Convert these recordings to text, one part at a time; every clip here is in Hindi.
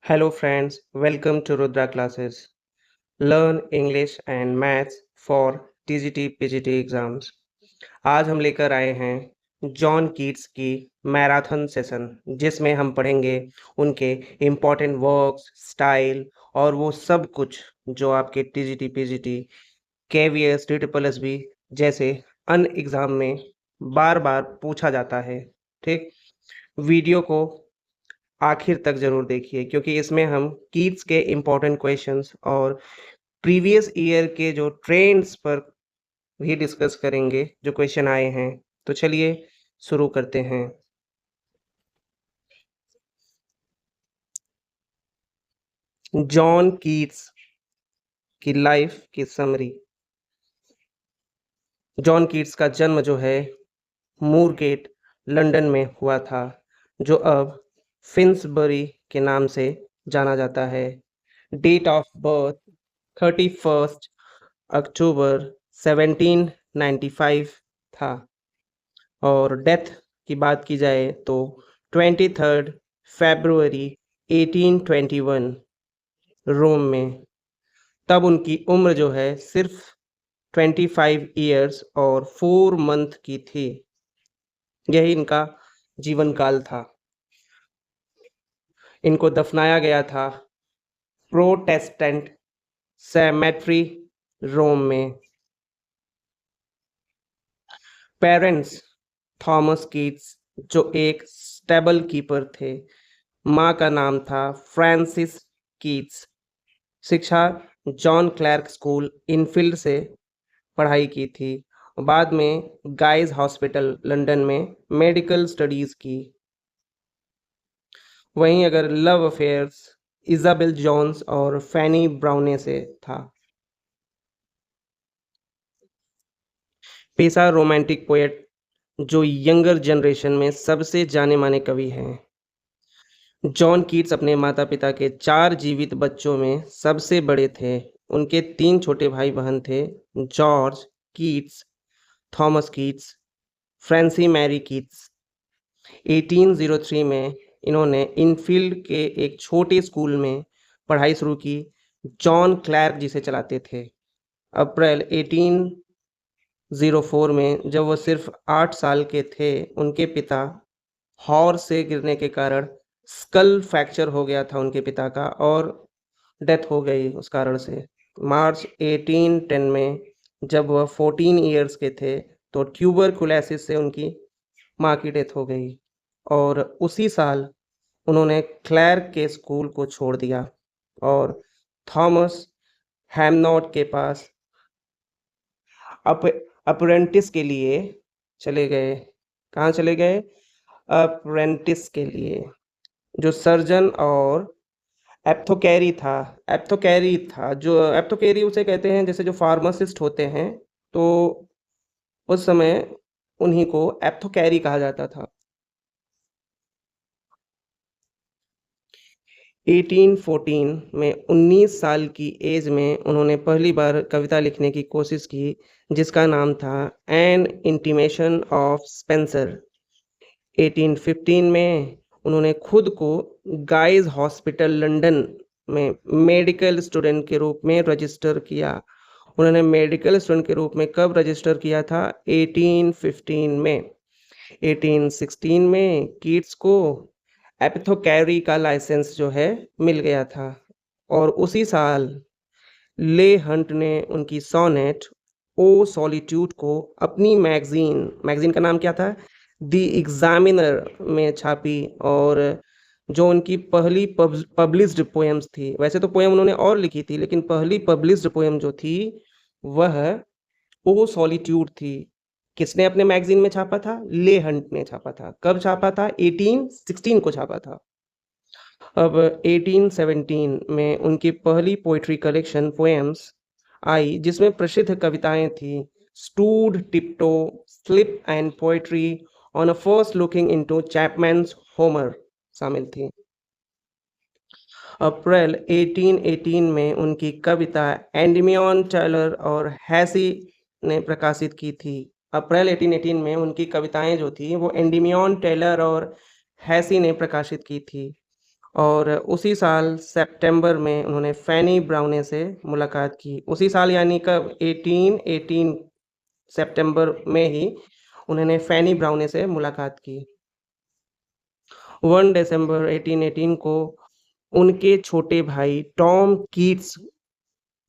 Hello friends, welcome to Rudra classes. Learn English and Maths for TGT PGT exams. आज हम लेकर आए हैं जॉन कीट्स की मैराथन सेशन जिसमें हम पढ़ेंगे उनके इम्पोर्टेंट वर्क्स, स्टाइल और वो सब कुछ जो आपके TGT PGT, KVS, TSSB जैसे अन्य एग्जाम में बार बार पूछा जाता है। ठीक, वीडियो को आखिर तक ज़रूर देखिए क्योंकि इसमें हम कीट्स के इम्पोर्टेंट क्वेश्चंस और प्रीवियस ईयर के जो ट्रेंड्स पर भी डिस्कस करेंगे जो क्वेश्चन आए हैं। तो चलिए शुरू करते हैं। जॉन कीट्स की लाइफ की समरी। जॉन कीट्स का जन्म जो है मूरगेट लंदन में हुआ था, जो अब फिन्सबरी के नाम से जाना जाता है। डेट ऑफ बर्थ 31 अक्टूबर 1795 था और डेथ की बात की जाए तो 23 फरवरी 1821 रोम में। तब उनकी उम्र जो है सिर्फ 25 ईयर्स और 4 मंथ की थी। यही इनका जीवन काल था। इनको दफनाया गया था प्रोटेस्टेंट सेमेट्री रोम में। पेरेंट्स थॉमस कीट्स जो एक स्टेबल कीपर थे। माँ का नाम था फ्रांसिस कीट्स। शिक्षा जॉन क्लैर्क स्कूल इनफील्ड से पढ़ाई की थी। बाद में गाइज हॉस्पिटल लंदन में मेडिकल स्टडीज की। वहीं अगर लव अफेयर्स इजाबेल जॉन्स और फैनी ब्राउने से था। पेशा रोमांटिक पोएट, जो यंगर जनरेशन में सबसे जाने माने कवि हैं। जॉन कीट्स अपने माता-पिता के 4 जीवित बच्चों में सबसे बड़े थे। उनके 3 छोटे भाई-बहन थे, George Keats, Thomas Keats, Frances Mary Keats. 1803 में इन्होंने इनफील्ड के एक छोटे स्कूल में पढ़ाई शुरू की, जॉन क्लैर्क जिसे चलाते थे। अप्रैल 1804 में जब वो सिर्फ 8 साल के थे, उनके पिता हॉर्स से गिरने के कारण स्कल फ्रैक्चर हो गया था उनके पिता का और डेथ हो गई उस कारण से। मार्च 1810 में जब वह 14 ईयर्स के थे तो ट्यूबरकुलोसिस से उनकी माँ की डेथ हो गई और उसी साल उन्होंने क्लैर्क के स्कूल को छोड़ दिया और थॉमस हैमनॉट के पास अप्रेंटिस के लिए चले गए। कहाँ चले गए? अप्रेंटिस के लिए, जो सर्जन और एप्थोकैरी था। जो एप्थोकैरी उसे कहते हैं जैसे जो फार्मासिस्ट होते हैं, तो उस समय उन्हीं को एप्थोकैरी कहा जाता था। 1814 में 19 साल की एज में उन्होंने पहली बार कविता लिखने की कोशिश की जिसका नाम था एन इंटीमेशन ऑफ स्पेंसर। 1815 में उन्होंने खुद को गाइज हॉस्पिटल लंदन में मेडिकल स्टूडेंट के रूप में रजिस्टर किया। उन्होंने मेडिकल स्टूडेंट के रूप में कब रजिस्टर किया था? 1815 में। 1816 में कीट्स को एपिथोकैरी का लाइसेंस जो है मिल गया था और उसी साल ले हंट ने उनकी सोनेट ओ सॉलिट्यूड को अपनी मैगजीन का नाम क्या था? द एग्जामिनर में छापी और जो उनकी पहली पब्लिश्ड पोएम्स थी। वैसे तो पोएम उन्होंने और लिखी थी लेकिन पहली पब्लिश्ड पोएम जो थी वह ओ सॉलिट्यूड थी। किसने अपने मैगजीन में छापा था? ले हंट ने छापा था। कब छापा था? 1816 को छापा था। अब 1817 में उनकी पहली पोएट्री कलेक्शन पोएम्स आई जिसमें प्रसिद्ध कविताएं थी stood tiptoe, sleep and poetry on a first looking into Chapman's Homer शामिल थी। अप्रैल 1818 में उनकी कविता एंडमियन टेलर और हैसी ने प्रकाशित की थी। अप्रैल 1818 में उनकी कविताएं जो थी वो एंडमियन टेलर और हैसी ने प्रकाशित की थी और उसी साल सितंबर में उन्होंने फैनी ब्राउने से मुलाकात की। उसी साल यानी कब 1818 सितंबर में ही उन्होंने फैनी ब्राउने से मुलाकात की। 1 दिसंबर 1818 को उनके छोटे भाई टॉम कीट्स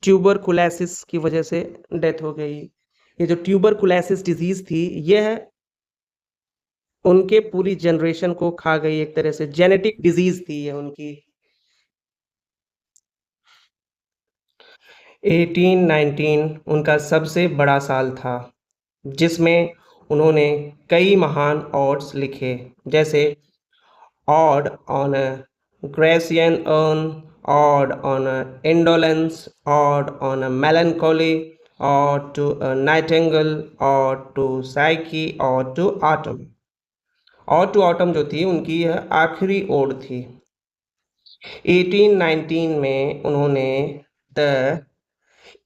ट्यूबरकुलोसिस की वजह से डेथ हो गई। ये जो ट्यूबरकुलोसिस डिजीज थी, यह उनके पूरी जनरेशन को खा गई। एक तरह से जेनेटिक डिजीज थी ये उनकी। 1819 उनका सबसे बड़ा साल था, जिसमें उन्होंने कई महान ऑड्स लिखे, जैसे ode on a Grecian urn, ode on a indolence, ode on a melancholy, ode to a nightingale, ode to Psyche, ode to autumn. Ode to autumn जो थी उनकी यह आखिरी ओड थी। 1819 में उन्होंने the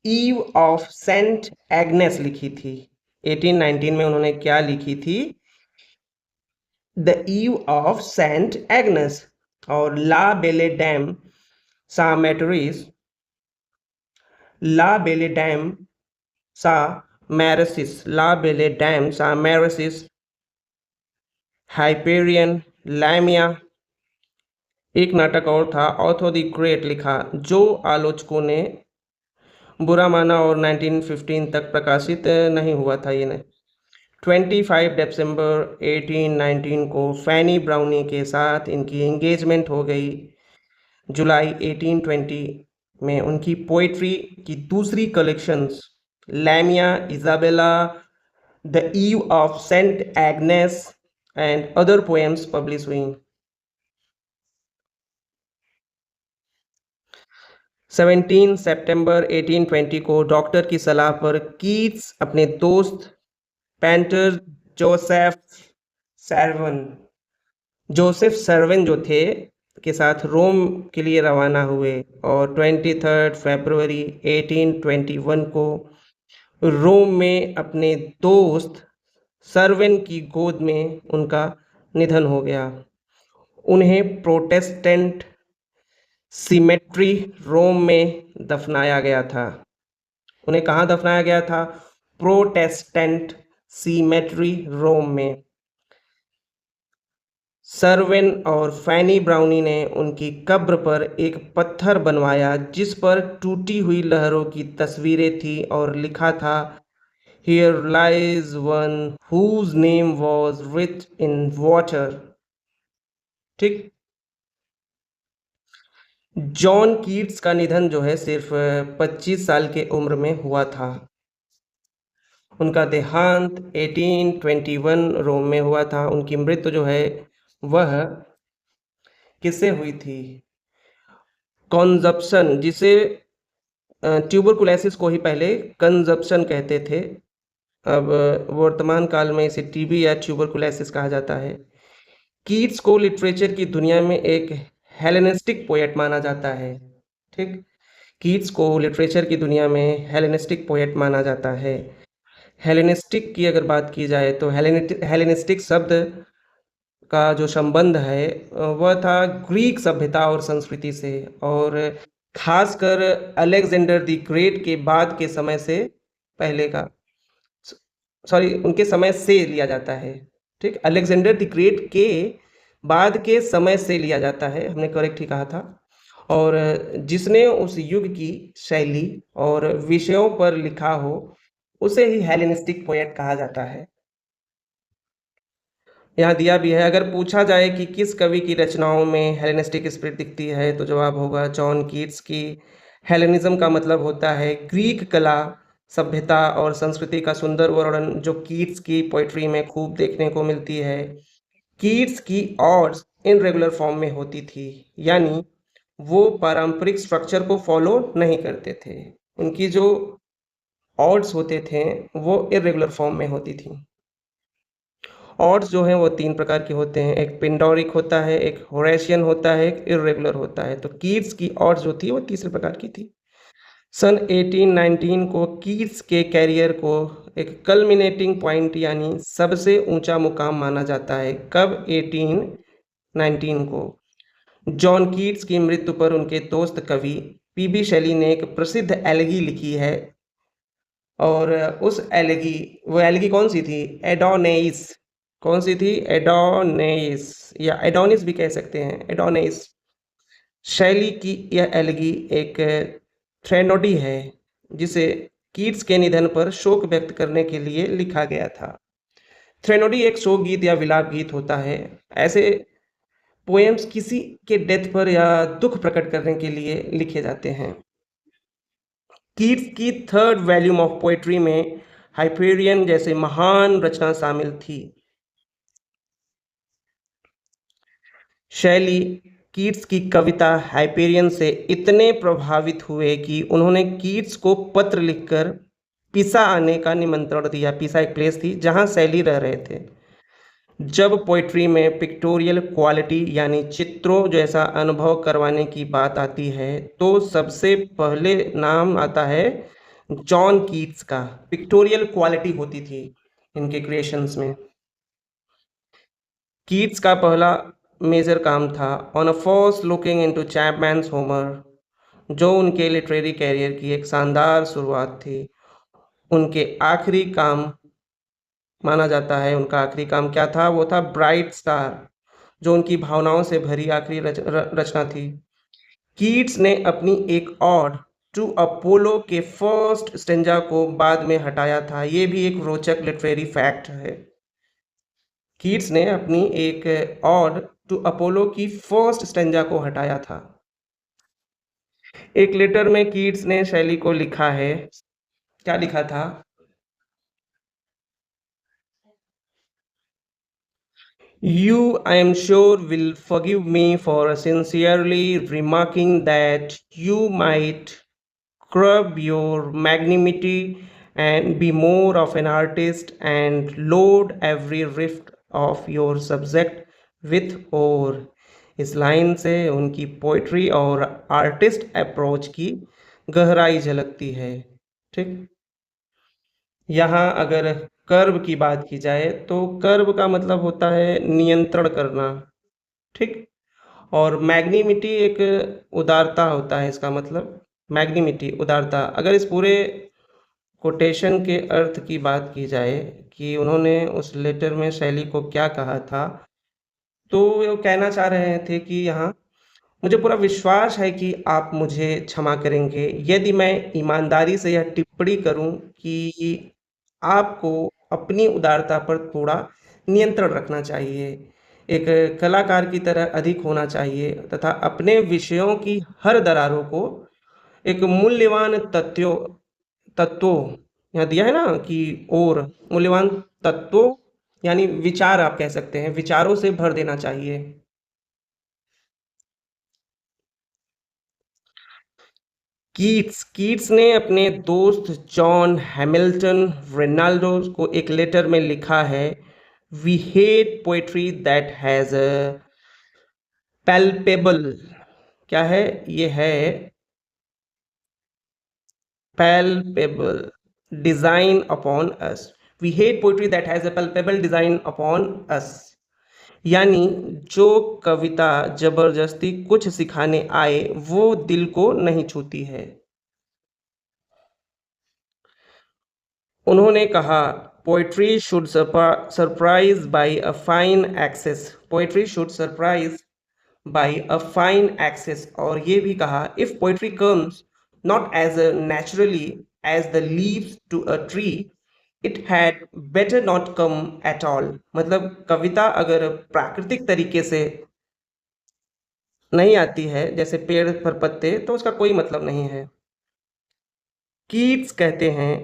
Eve of Saint Agnes लिखी थी। 1819 में उन्होंने क्या लिखी थी? The Eve of Saint Agnes. और ला बेले डैम सा मैटरिस, ला बेले डैम सा मैरसिस, ला बेले डैम सा मैरसिस, हाइपेरियन, लैमिया। एक नाटक और था, ऑथो द ग्रेट लिखा, जो आलोचकों ने बुरा माना और 1915 तक प्रकाशित नहीं हुआ था। ये 25 दिसंबर 1819 को फैनी ब्राउनी के साथ इनकी एंगेजमेंट हो गई। जुलाई 1820 में उनकी पोइट्री की दूसरी collections Lamia, Isabella, the Eve of Saint Agnes and other poems publish हुई। 17 सितंबर 1820 को डॉक्टर की सलाह पर कीट्स अपने दोस्त पेंटर जोसेफ सर्वन जो थे के साथ रोम के लिए रवाना हुए और 23 फरवरी 1821 को रोम में अपने दोस्त सर्वन की गोद में उनका निधन हो गया। उन्हें प्रोटेस्टेंट सिमेट्री रोम में दफनाया गया था। उन्हें कहाँ दफनाया गया था? प्रोटेस्टेंट सिमेट्री रोम में। सर्वेन और फैनी ब्राउनी ने उनकी कब्र पर एक पत्थर बनवाया, जिस पर टूटी हुई लहरों की तस्वीरें थी और लिखा था, here lies one whose name was writ in water. ठीक। जॉन कीट्स का निधन जो है सिर्फ 25 साल के उम्र में हुआ था। उनका देहांत 1821 रोम में हुआ था। उनकी मृत्यु जो है वह किससे हुई थी? कंजप्शन, जिसे ट्यूबरकुलोसिस को ही पहले कंजप्शन कहते थे। अब वर्तमान काल में इसे टीबी या ट्यूबरकुलोसिस कहा जाता है। कीट्स को लिटरेचर की दुनिया में एक हेलेनिस्टिक पोएट माना जाता है। ठीक। कीट्स को लिटरेचर की दुनिया में हेलेनिस्टिक पोएट माना जाता है। हेलेनिस्टिक की अगर बात की जाए तो हेलेनिस्टिक शब्द का जो संबंध है वह था ग्रीक सभ्यता और संस्कृति से, और खासकर अलेक्जेंडर द ग्रेट के बाद के समय से पहले का, सॉरी, उनके समय से लिया जाता है। ठीक। अलेक्जेंडर द ग्रेट के बाद के समय से लिया जाता है, हमने करेक्ट ही कहा था। और जिसने उस युग की शैली और विषयों पर लिखा हो उसे ही हेलेनिस्टिक पोएट कहा जाता है। यहाँ दिया भी है, अगर पूछा जाए कि किस कवि की रचनाओं में हेलेनिस्टिक स्पिरिट दिखती है तो जवाब होगा जॉन कीट्स की। हेलेनिज्म का मतलब होता है ग्रीक कला, सभ्यता और संस्कृति का सुंदर वर्णन, जो कीट्स की पोइट्री में खूब देखने को मिलती है। कीट्स की ऑड्स इनरेगुलर फॉर्म में होती थी, यानी वो पारंपरिक स्ट्रक्चर को फॉलो नहीं करते थे। उनकी जो ऑड्स होते थे वो इरेगुलर फॉर्म में होती थी। ऑड्स जो हैं वो 3 प्रकार के होते हैं, एक पिंडोरिक होता है, एक होरेशियन होता है, एक इरेगुलर होता है। तो कीट्स की ऑड्स जो थी वो तीसरे प्रकार की थी। सन 1819 को कीट्स के कैरियर को एक कल्मिनेटिंग पॉइंट यानी सबसे ऊंचा मुकाम माना जाता है। कब? 1819 को, जॉन कीट्स की मृत्यु पर उनके दोस्त कवि पीबी शैली ने एक प्रसिद्ध एलेगी लिखी है और उस एलेगी वो एलेगी कौन सी थी? एडोनेइस। कौन सी थी? एडोनेइस या एडोनिस भी कह सकते हैं, एडोनेइस। शैली की यह एलेगी एक थ्रेनोडी है जिसे कीट्स के निधन पर शोक व्यक्त करने के लिए लिखा गया था। थ्रेनोडी एक शोक गीत या विलाप गीत होता है। ऐसे पोएम्स किसी के डेथ पर या दुख प्रकट करने के लिए लिखे जाते हैं। कीट्स की थर्ड वॉल्यूम ऑफ पोएट्री में हाइपेरियन जैसे महान रचना शामिल थी। शैली कीट्स की कविता हाइपेरियन से इतने प्रभावित हुए कि उन्होंने कीट्स को पत्र लिखकर पिसा आने का निमंत्रण दिया। पिसा एक प्लेस थी जहां शैली रह रहे थे। जब पोइट्री में पिक्टोरियल क्वालिटी यानी चित्रों जैसा अनुभव करवाने की बात आती है तो सबसे पहले नाम आता है जॉन कीट्स का। पिक्टोरियल क्वालिटी होती थी इनके क्रिएशंस में। कीट्स का पहला मेजर काम था on a first looking into Chapman's Homer, जो उनके लिटरेरी कैरियर की एक शानदार शुरुआत थी। उनके आखिरी काम माना जाता है, उनका आखिरी काम क्या था? वो था ब्राइट स्टार, जो उनकी भावनाओं से भरी आखिरी रचना थी। कीट्स ने अपनी एक ऑड टू अपोलो के फर्स्ट स्टेंजा को बाद में हटाया था। ये भी एक रोचक लिटरेरी फैक्ट है। कीट्स ने अपनी एक ऑड टू अपोलो की फर्स्ट स्टेंजा को हटाया था। एक लेटर में कीट्स ने शैली को लिखा है, क्या लिखा था? You, I am sure, will forgive me for sincerely remarking that you might curb your magnanimity and be more of an artist and load every rift of your subject with और। इस लाइन से उनकी पोइट्री और आर्टिस्ट अप्रोच की गहराई झलकती है। ठीक। यहाँ अगर कर्व की बात की जाए तो कर्व का मतलब होता है नियंत्रण करना। ठीक। और मैग्निमिटी एक उदारता होता है, इसका मतलब मैग्निमिटी उदारता। अगर इस पूरे कोटेशन के अर्थ की बात की जाए कि उन्होंने उस लेटर में शैली को क्या कहा था, तो वो कहना चाह रहे थे कि यहाँ मुझे पूरा विश्वास है कि आप मुझे क्षमा करेंगे यदि मैं ईमानदारी से यह टिप्पणी करूं कि आपको अपनी उदारता पर थोड़ा नियंत्रण रखना चाहिए, एक कलाकार की तरह अधिक होना चाहिए तथा अपने विषयों की हर दरारों को एक मूल्यवान तत्वों यहाँ दिया है ना कि और मूल्यवान तत्वों यानी विचार, आप कह सकते हैं विचारों से भर देना चाहिए। कीट्स ने अपने दोस्त जॉन हैमिल्टन रेनाल्डो को एक लेटर में लिखा है, we hate poetry that has a palpable, क्या है ये? है palpable design upon us. We hate poetry that has a palpable design upon us, यानी जो कविता जबरदस्ती कुछ सिखाने आए वो दिल को नहीं छूती है। उन्होंने कहा, poetry should surprise by a fine excess, poetry should surprise by a fine excess. और ये भी कहा, if poetry comes not as naturally as the leaves to a tree it had better not come at all. मतलब कविता अगर प्राकृतिक तरीके से नहीं आती है जैसे पेड़ पर पत्ते, तो उसका कोई मतलब नहीं है। कीट्स कहते हैं,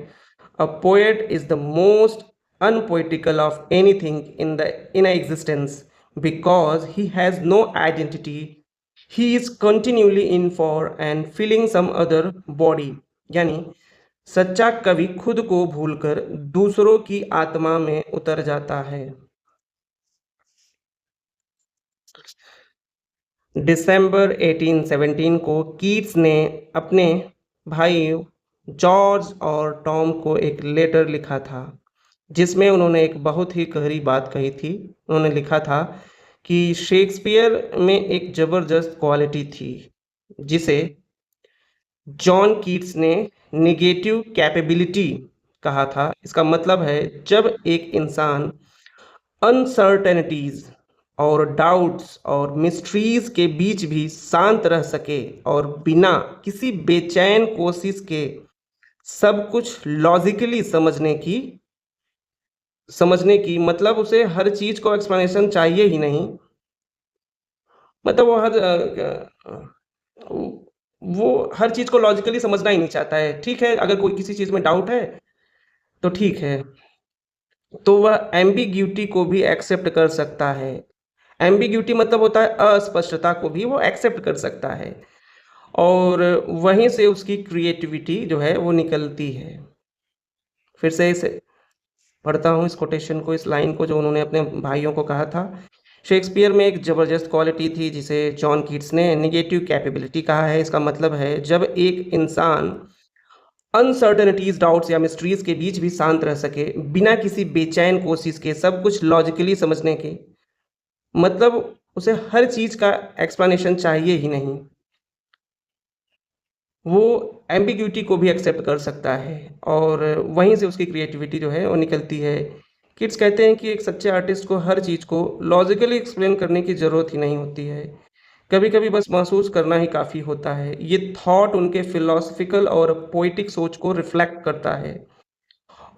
अ poet is the most unpoetical of anything in existence because he has no identity. He is continually in for and filling some other body. यानी सच्चा कवि खुद को भूलकर दूसरों की आत्मा में उतर जाता है। दिसंबर 1817 को कीट्स ने अपने भाई जॉर्ज और टॉम को एक लेटर लिखा था जिसमें उन्होंने एक बहुत ही गहरी बात कही थी। उन्होंने लिखा था कि शेक्सपियर में एक ज़बरदस्त क्वालिटी थी, जिसे जॉन कीट्स ने नेगेटिव कैपेबिलिटी कहा था। इसका मतलब है जब एक इंसान अनसर्टेनिटीज़ और डाउट्स और मिस्ट्रीज़ के बीच भी शांत रह सके और बिना किसी बेचैन कोशिश के सब कुछ लॉजिकली समझने की मतलब उसे हर चीज़ को एक्सप्लेनेशन चाहिए ही नहीं। मतलब वो वो हर चीज़ को लॉजिकली समझना ही नहीं चाहता है। ठीक है, अगर कोई किसी चीज़ में डाउट है, तो ठीक है, तो वह एम्बिग्यूटी को भी एक्सेप्ट कर सकता है। एम्बिग्यूटी मतलब होता है अस्पष्टता को भी वो एक्सेप्ट कर सकता है और वहीं से उसकी क्रिएटिविटी जो है वो निकलती है। फिर से इसे पढ़ता हूँ इस कोटेशन को, इस लाइन को जो उन्होंने अपने भाइयों को कहा था। शेक्सपियर में एक ज़बरदस्त क्वालिटी थी जिसे जॉन कीट्स ने नेगेटिव कैपेबिलिटी कहा है। इसका मतलब है जब एक इंसान अनसर्टेनिटीज़, डाउट्स या मिस्ट्रीज़ के बीच भी शांत रह सके, बिना किसी बेचैन कोशिश के सब कुछ लॉजिकली समझने के, मतलब उसे हर चीज़ का एक्सप्लेनेशन चाहिए ही नहीं। वो एम्बिग्यूटी को भी एक्सेप्ट कर सकता है और वहीं से उसकी क्रिएटिविटी जो है वो निकलती है। किड्स कहते हैं कि एक सच्चे आर्टिस्ट को हर चीज़ को लॉजिकली एक्सप्लेन करने की ज़रूरत ही नहीं होती है। कभी-कभी बस महसूस करना ही काफ़ी होता है। ये थॉट उनके फिलॉसफिकल और पोएटिक सोच को रिफ्लेक्ट करता है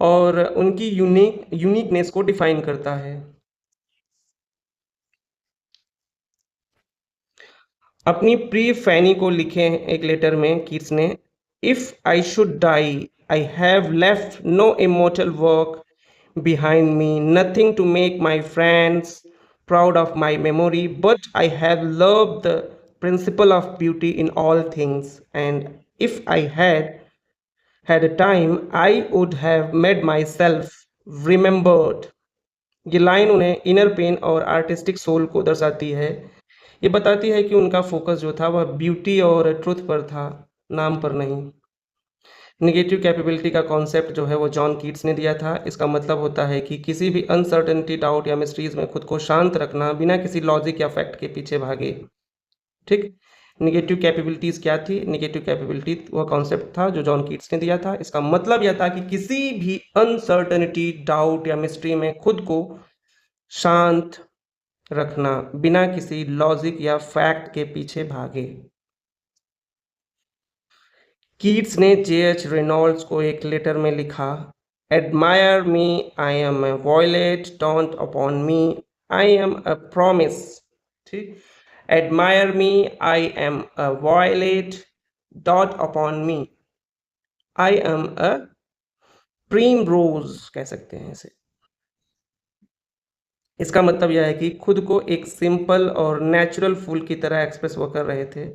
और उनकी यूनिकनेस को डिफाइन करता है। अपनी प्री फैनी को लिखे हैं एक लेटर में कीट्स ने, if I should die I have left no immortal work behind me, nothing to make my friends proud of my memory, but I have loved the principle of beauty in all things. And if I had a time, I would have made myself remembered. ये लाइन उन्हें इनर पेन और आर्टिस्टिक सोल को दर्शाती है। ये बताती है कि उनका फोकस जो था वह ब्यूटी और ट्रुथ पर था, नाम पर नहीं। नेगेटिव कैपेबिलिटी का कॉन्सेप्ट जो है वो जॉन कीट्स ने दिया था। इसका मतलब होता है कि किसी भी अनसर्टेनिटी, डाउट या मिस्ट्रीज में खुद को शांत रखना बिना किसी लॉजिक या फैक्ट के पीछे भागे। ठीक, नेगेटिव कैपेबिलिटीज क्या थी? नेगेटिव कैपेबिलिटी वह कॉन्सेप्ट था जो जॉन कीट्स ने दिया था। इसका मतलब यह था कि किसी भी अनसर्टेनिटी, डाउट या मिस्ट्री में खुद को शांत रखना बिना किसी लॉजिक या फैक्ट के पीछे भागे। कीट्स ने जे.एच. रेनॉल्ड्स को एक लेटर में लिखा, admire me, I am a violet, don't upon me, I am a promise. ठीक, admire me, I am a violet, dote upon me, I am a primrose कह सकते हैं इसे। इसका मतलब यह है कि खुद को एक सिंपल और नेचुरल फूल की तरह एक्सप्रेस वो कर रहे थे।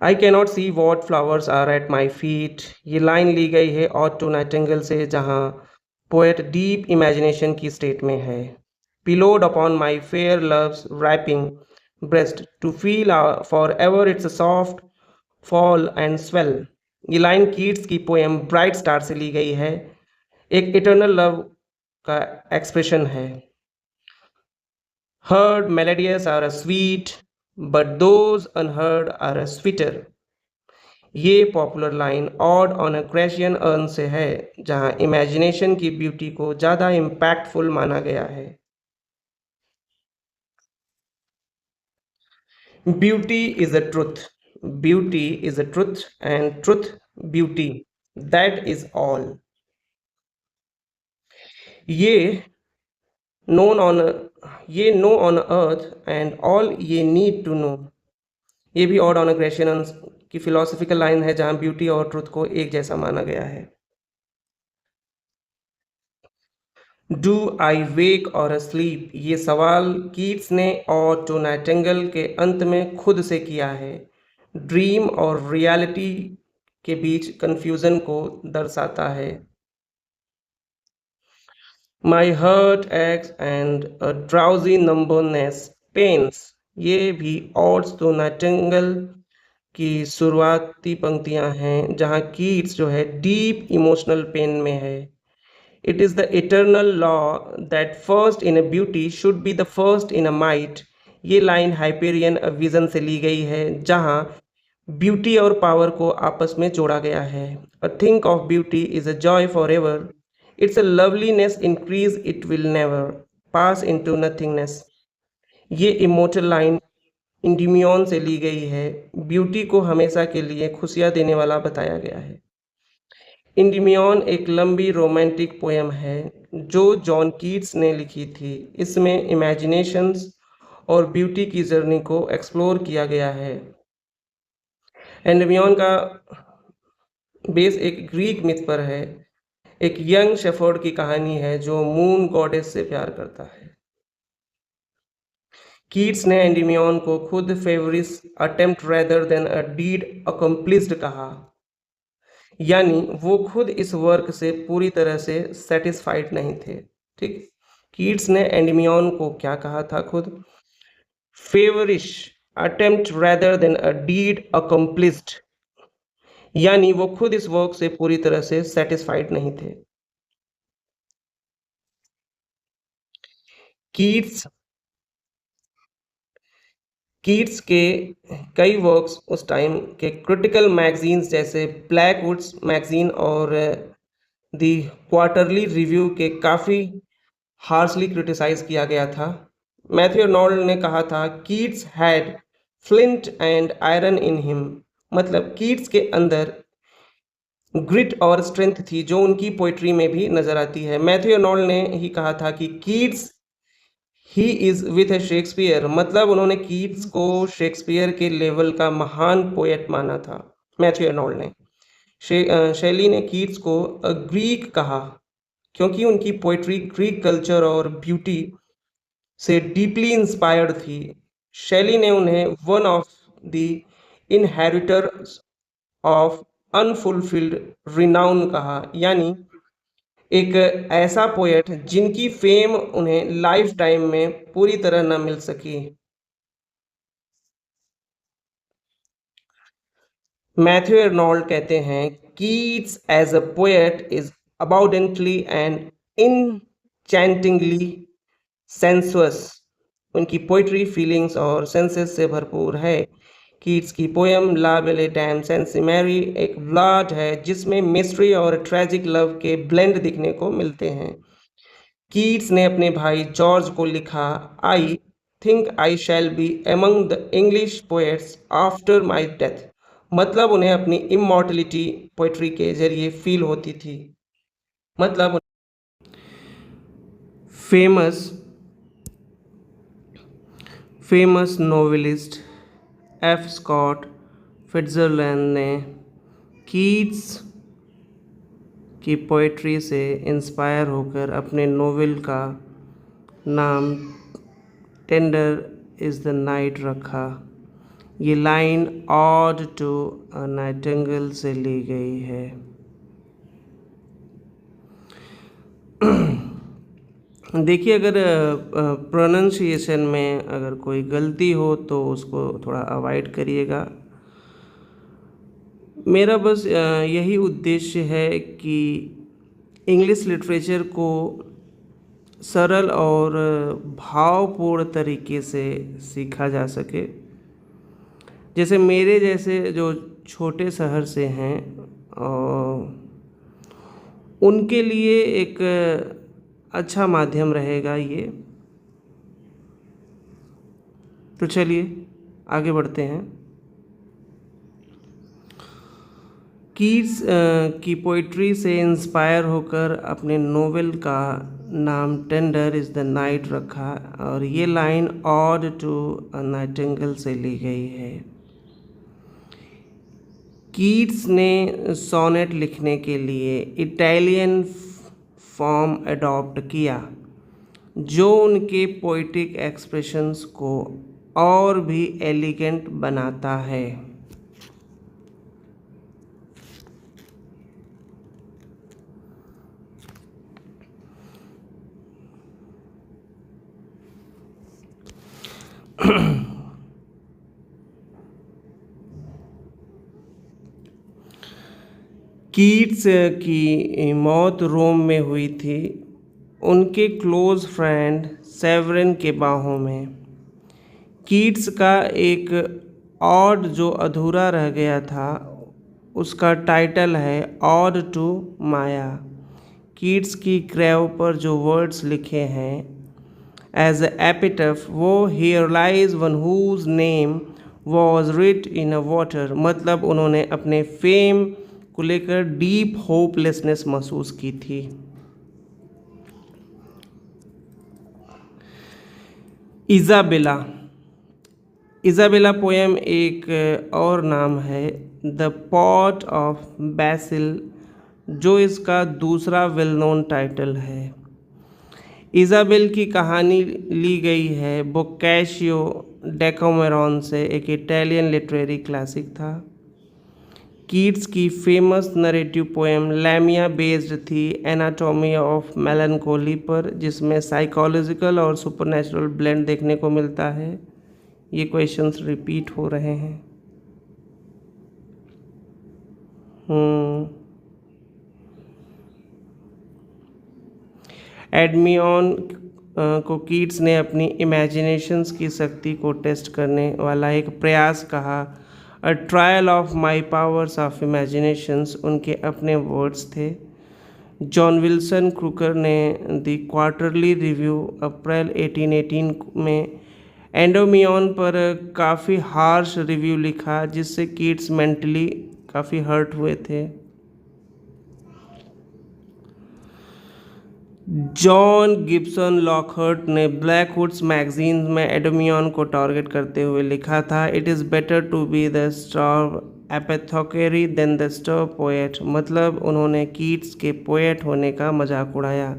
I cannot see what flowers are at my feet. ये लाइन ली गई है ऑटो नाइटिंगेल से, जहाँ पोएट डीप इमेजिनेशन की स्टेट में है। Pillowed upon my fair love's ripening breast to feel for ever its soft fall and swell. ये लाइन कीट्स की पोएम ब्राइट स्टार से ली गई है, एक इटर्नल लव का एक्सप्रेशन है। Heard melodious are a sweet, but those unheard are a sweeter। ये popular line ode on a Grecian urn से है, जहाँ इमेजिनेशन की ब्यूटी को ज़्यादा इम्पैक्टफुल माना गया है। Beauty is a truth, beauty is a truth and truth beauty, that is all. ये known on ये know on earth and all ये नीड टू नो। ये भी ऑड ऑन अग्रेशन की फिलोसफिकल लाइन है, जहाँ ब्यूटी और ट्रुथ को एक जैसा माना गया है। डू आई वेक और स्लीप, ये सवाल कीट्स ने और टू नाइटिंगेल के अंत में खुद से किया है। ड्रीम और रियलिटी के बीच कंफ्यूजन को दर्शाता है। My heart aches and a drowsy numbness pains, ये भी ऑड्स टू नाइटिंगेल की शुरुआती पंक्तियां हैं, जहाँ कीट्स जो है डीप इमोशनल पेन में है। It is the eternal law that first in a beauty should be the first in a might. ये लाइन हाइपेरियन विजन से ली गई है, जहाँ ब्यूटी और पावर को आपस में जोड़ा गया है। A think of beauty is a joy for ever, its a loveliness increase it will never pass into nothingness. ये इमोर्टल लाइन इंडिमियन से ली गई है। ब्यूटी को हमेशा के लिए खुशियाँ देने वाला बताया गया है। इंडिमियन एक लंबी रोमांटिक पोयम है जो जॉन कीट्स ने लिखी थी। इसमें इमेजिनेशंस और ब्यूटी की जर्नी को एक्सप्लोर किया गया है। एंडमियन का बेस एक ग्रीक मिथ पर है। एक यंग शेफर्ड की कहानी है जो मून गॉडेस से प्यार करता है। कीट्स ने एंडमियन को खुद feverish attempt rather than a deed accomplished कहा, यानी वो खुद इस वर्क से पूरी तरह से सेटिस्फाइड नहीं थे। ठीक, कीट्स ने एंडमियन को क्या कहा था खुद? Feverish attempt rather than a deed accomplished, यानी वो खुद इस वर्क से पूरी तरह से सेटिस्फाइड नहीं थे। कीट्स कीट्स के कई वर्क्स उस टाइम के क्रिटिकल मैगजीन्स जैसे ब्लैकवुड्स मैगजीन और दी क्वार्टरली रिव्यू के काफ़ी हार्शली क्रिटिसाइज किया गया था। मैथ्यू आर्नोल्ड ने कहा था, Keats had flint and iron in him, मतलब कीट्स के अंदर ग्रिट और स्ट्रेंथ थी जो उनकी पोइट्री में भी नजर आती है। मैथ्यू आर्नोल्ड ने ही कहा था कि Keats he is with A Shakespeare, मतलब उन्होंने कीट्स को शेक्सपियर के लेवल का महान पोएट माना था। मैथ्यू आर्नोल्ड ने शेली ने कीट्स को ग्रीक कहा क्योंकि उनकी पोइट्री ग्रीक कल्चर और ब्यूटी से डीपली इंस्पायर्ड थी। शैली ने उन्हें one of the inheritors of unfulfilled renown कहा, यानी एक ऐसा पोएट जिनकी फेम उन्हें लाइफ टाइम में पूरी तरह न मिल सकी। मैथ्यू आर्नोल्ड कहते हैं, Keats as a poet is abundantly and enchantingly sensuous. उनकी पोइट्री फीलिंग्स और सेंसेस से भरपूर है। कीट्स की poem La Belle Dame sans Merci एक ब्लाड है जिसमें मिस्ट्री और ट्रेजिक लव के ब्लेंड दिखने को मिलते हैं। कीट्स ने अपने भाई जॉर्ज को लिखा, I think I shall be among the English poets after my death, मतलब उन्हें अपनी इमॉर्टलिटी पोइट्री के जरिए फील होती थी। मतलब famous famous novelist F Scott Fitzgerald ने कीट्स की पोइट्री से इंस्पायर होकर अपने नोवेल का नाम टेंडर इज़ द नाइट रखा। ये line ode to a nightingale से ली गई है। देखिए, अगर प्रोनंसिएशन में अगर कोई गलती हो तो उसको थोड़ा अवॉइड करिएगा। मेरा बस यही उद्देश्य है कि इंग्लिश लिटरेचर को सरल और भावपूर्ण तरीके से सीखा जा सके। जैसे मेरे जैसे जो छोटे शहर से हैं और उनके लिए एक अच्छा माध्यम रहेगा ये। तो चलिए आगे बढ़ते हैं। कीट्स की पोइट्री से इंस्पायर होकर अपने नोवेल का नाम टेंडर इज़ द नाइट रखा और ये line ode to a nightingale से ली गई है। कीट्स ने सोनेट लिखने के लिए इटालियन फॉर्म अडॉप्ट किया जो उनके पोइटिक एक्सप्रेशंस को और भी एलिगेंट बनाता है। कीट्स की मौत रोम में हुई थी, उनके क्लोज फ्रेंड सेवरिन के बाहों में। कीट्स का एक ऑड जो अधूरा रह गया था, उसका टाइटल है ऑड टू माया। कीट्स की ग्रेव पर जो वर्ड्स लिखे हैं एज एपिटफ, वो here lies one whose name was writ in a water, मतलब उन्होंने अपने फेम को लेकर डीप होपलेसनेस महसूस की थी। इज़ाबेला। इज़ाबेला पोएम एक और नाम है द पॉट ऑफ बैसिल, जो इसका दूसरा वेल नोन टाइटल है। इज़ाबेल की कहानी ली गई है बोक्काशियो डेकामेरॉन से, एक इटालियन लिटरेरी क्लासिक था। कीट्स की फेमस नरेटिव पोएम लैमिया बेस्ड थी एनाटॉमी ऑफ मेलनकोली पर, जिसमें साइकोलॉजिकल और सुपरनेचुरल ब्लेंड देखने को मिलता है। ये क्वेश्चंस रिपीट हो रहे हैं। एडमियन को कीट्स ने अपनी इमेजिनेशंस की शक्ति को टेस्ट करने वाला एक प्रयास कहा। A trial of my powers of imaginations उनके अपने वर्ड्स थे। जॉन विल्सन क्रूकर ने द क्वार्टरली रिव्यू अप्रैल 1818 में एंडोमियन पर काफ़ी हार्श रिव्यू लिखा, जिससे कीट्स मेंटली काफ़ी हर्ट हुए थे। जॉन गिब्सन लॉकहार्ट ने ब्लैकवुड्स मैगजीन में एडोमियन को टारगेट करते हुए लिखा था, it is better to be the star apothecary than the star poet, मतलब उन्होंने कीट्स के पोएट होने का मजाक उड़ाया।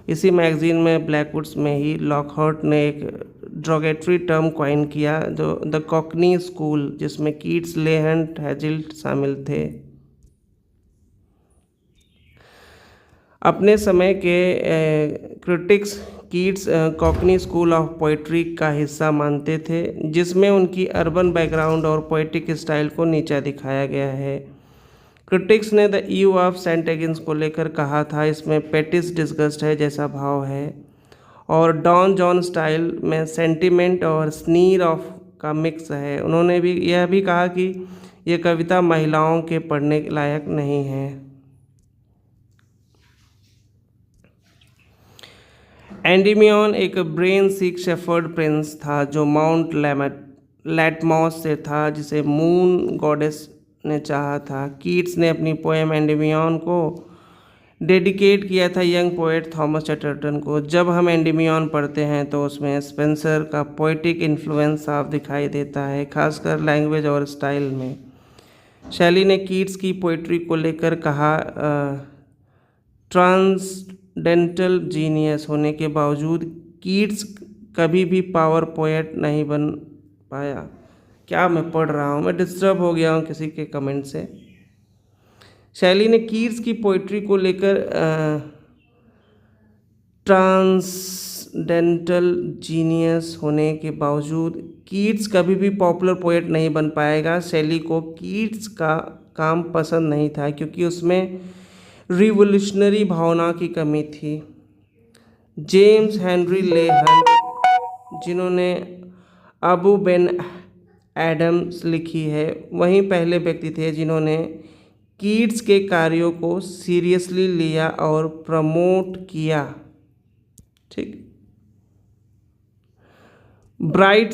इसी मैगजीन में ब्लैकवुड्स में ही लॉकहार्ट ने एक ड्रोगेटरी टर्म कॉइन किया, जो द कॉकनी स्कूल, जिसमें कीट्स, लेहंट, हैजिल्ट शामिल थे। अपने समय के critics Keats Cockney school of poetry का हिस्सा मानते थे, जिसमें उनकी अर्बन बैकग्राउंड और पोइटिक स्टाइल को नीचा दिखाया गया है। क्रिटिक्स ने द ईव ऑफ सेंट एगिन्स को लेकर कहा था, इसमें पेटिस डिस्गस्ट है जैसा भाव है, और डॉन जॉन स्टाइल में सेंटिमेंट और स्नीर ऑफ का मिक्स है। उन्होंने भी यह भी कहा कि यह कविता महिलाओं के पढ़ने लायक नहीं है। एंडीमियन एक ब्रेन सिक शेफर्ड प्रिंस था जो माउंट लैटमॉस से था, जिसे मून गॉडेस ने चाहा था। कीट्स ने अपनी पोएम एंडीमियन को डेडिकेट किया था यंग पोएट थॉमस चैटरटन को। जब हम एंडीमियन पढ़ते हैं तो उसमें स्पेंसर का पोएटिक इन्फ्लुएंस साफ दिखाई देता है, खासकर लैंग्वेज और स्टाइल में। शैली ने कीट्स की पोइट्री को लेकर कहा, ट्रांसडेंटल जीनियस होने के बावजूद कीट्स कभी भी पावर पोएट नहीं बन पाया। क्या मैं पढ़ रहा हूँ, मैं डिस्टर्ब हो गया हूँ किसी के कमेंट से। शैली ने कीट्स की पोइट्री को लेकर ट्रांसडेंटल जीनियस होने के बावजूद कीट्स कभी भी पॉपुलर पोएट नहीं बन पाएगा। शैली को कीट्स का काम पसंद नहीं था, क्योंकि उसमें रिवोल्यूशनरी भावना की कमी थी। जेम्स हेनरी लेहन, जिन्होंने अबू बेन एडम्स लिखी है, वहीं पहले व्यक्ति थे जिन्होंने कीट्स के कार्यों को सीरियसली लिया और प्रमोट किया। ठीक। ब्राइट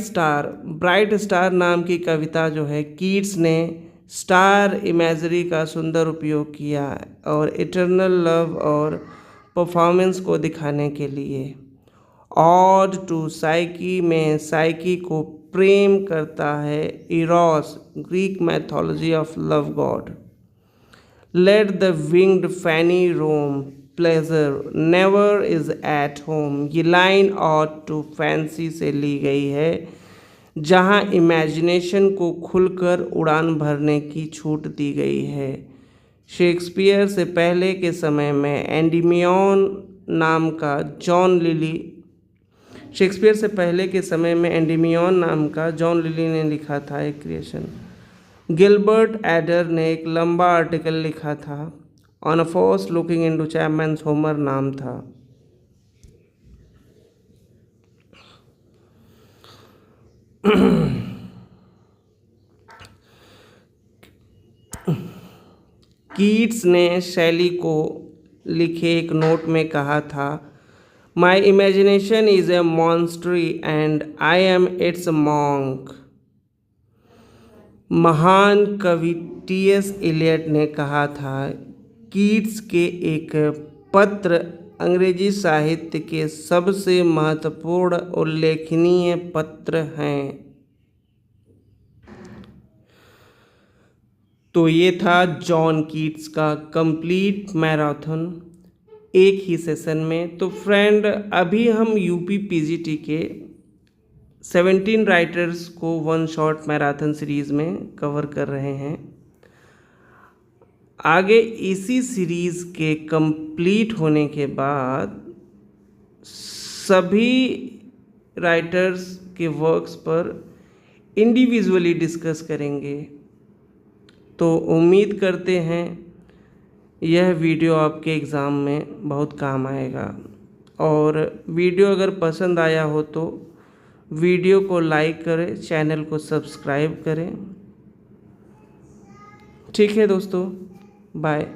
स्टार नाम की कविता जो है, कीट्स ने स्टार इमेजरी का सुंदर उपयोग किया और इटर्नल लव और परफॉर्मेंस को दिखाने के लिए। ऑड टू साइकी में साइकी को प्रेम करता है Eros, Greek mythology of love god. Let the winged fancy roam, pleasure never is at home, ये लाइन ऑड टू फैंसी से ली गई है, जहाँ इमेजिनेशन को खुलकर उड़ान भरने की छूट दी गई है। शेक्सपियर से पहले के समय में एंडीमियन नाम का जॉन लिली ने लिखा था एक क्रिएशन। गिलबर्ट एडर ने एक लंबा आर्टिकल लिखा था, on a first looking into Chapman's Homer नाम था। कीट्स ने शैली को लिखे एक नोट में कहा था, my imagination is a Montessori and I am it's monk. महान कवि टी.एस. इलियट ने कहा था, कीट्स के एक पत्र अंग्रेजी साहित्य के सबसे महत्वपूर्ण उल्लेखनीय पत्र हैं। तो ये था जॉन कीट्स का कंप्लीट मैराथन एक ही सेशन में। तो फ्रेंड, अभी हम यूपी पीजीटी के 17 राइटर्स को वन शॉट मैराथन सीरीज़ में कवर कर रहे हैं। आगे इसी सीरीज़ के कंप्लीट होने के बाद सभी राइटर्स के वर्क्स पर इंडिविजुअली डिस्कस करेंगे। तो उम्मीद करते हैं यह वीडियो आपके एग्ज़ाम में बहुत काम आएगा। और वीडियो अगर पसंद आया हो तो वीडियो को लाइक करें, चैनल को सब्सक्राइब करें। ठीक है दोस्तों, बाय।